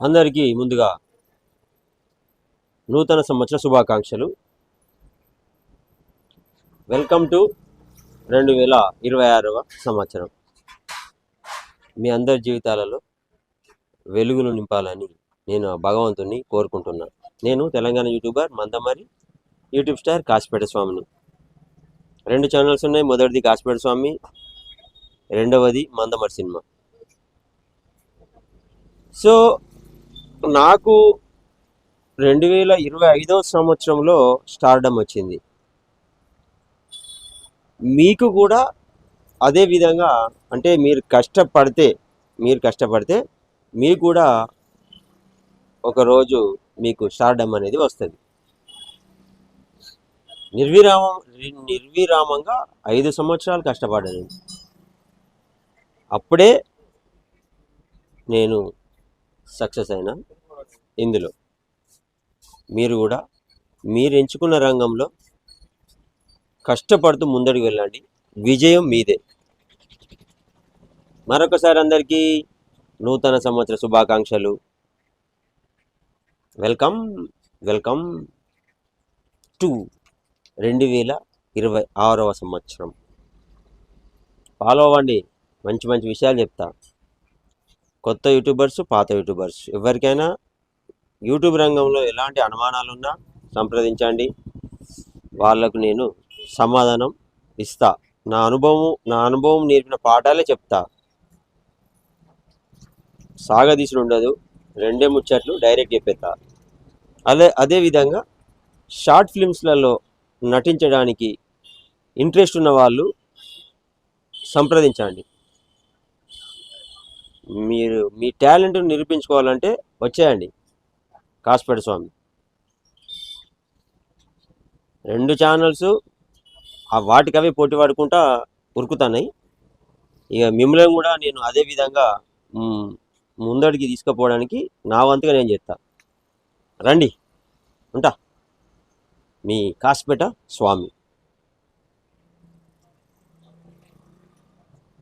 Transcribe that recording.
అందరికీ ముందుగా నూతన సంవత్సర శుభాకాంక్షలు. వెల్కమ్ టు 2026వ సంవత్సరం. మీ అందరి జీవితాలలో వెలుగులు నింపాలని నేను భగవంతుని కోరుకుంటున్నాను. నేను Telangana YouTuber Mandamarri, YouTube star Kasipet స్వామిని. 2 ఛానల్స్ ఉన్నాయి. మొదటిది కాశీపేట స్వామి, రెండవది మందమరి సినిమా. సో నాకు 2025వ సంవత్సరంలో స్టార్డమ్ వచ్చింది. మీకు కూడా అదే విధంగా, అంటే మీరు కష్టపడితే మీకు కూడా ఒకరోజు మీకు స్టార్డమ్ అనేది వస్తుంది. నిర్విరామంగా 5 సంవత్సరాలు కష్టపడ్డాను. అప్పుడే నేను సక్సెస్ అయినా. ఇందులో మీరు కూడా మీరు ఎంచుకున్న రంగంలో కష్టపడుతూ ముందడికి వెళ్ళండి. విజయం మీదే. మరొకసారి అందరికీ నూతన సంవత్సర శుభాకాంక్షలు. వెల్కమ్ టు 2026వ సంవత్సరం. ఫాలో అవ్వండి. మంచి మంచి విషయాలు చెప్తా. కొత్త యూట్యూబర్స్, పాత యూట్యూబర్స్, ఎవరికైనా యూట్యూబ్ రంగంలో ఎలాంటి అనుమానాలున్నా సంప్రదించండి. వాళ్ళకు నేను సమాధానం ఇస్తా. నా అనుభవం నేర్పిన పాఠాలే చెప్తా. సాగదీసుడు ఉండదు. 2 ముచ్చట్లు డైరెక్ట్ చెప్పేస్తా. అదేవిధంగా షార్ట్ ఫిల్మ్స్లలో నటించడానికి ఇంట్రెస్ట్ ఉన్న వాళ్ళు సంప్రదించండి. మీరు మీ టాలెంట్ను నిరూపించుకోవాలంటే వచ్చేయండి కాశీపేట స్వామి. 2 ఛానల్స్ వాటికవే పోటీ పడుకుంటా ఉరుకుతున్నాయి. ఇక మిమ్మల్ని కూడా నేను అదే విధంగా ముందడికి తీసుకుపోవడానికి నా వంతుగా నేను చేస్తా. రండి, ఉంటా. మీ కాశీపేట స్వామి.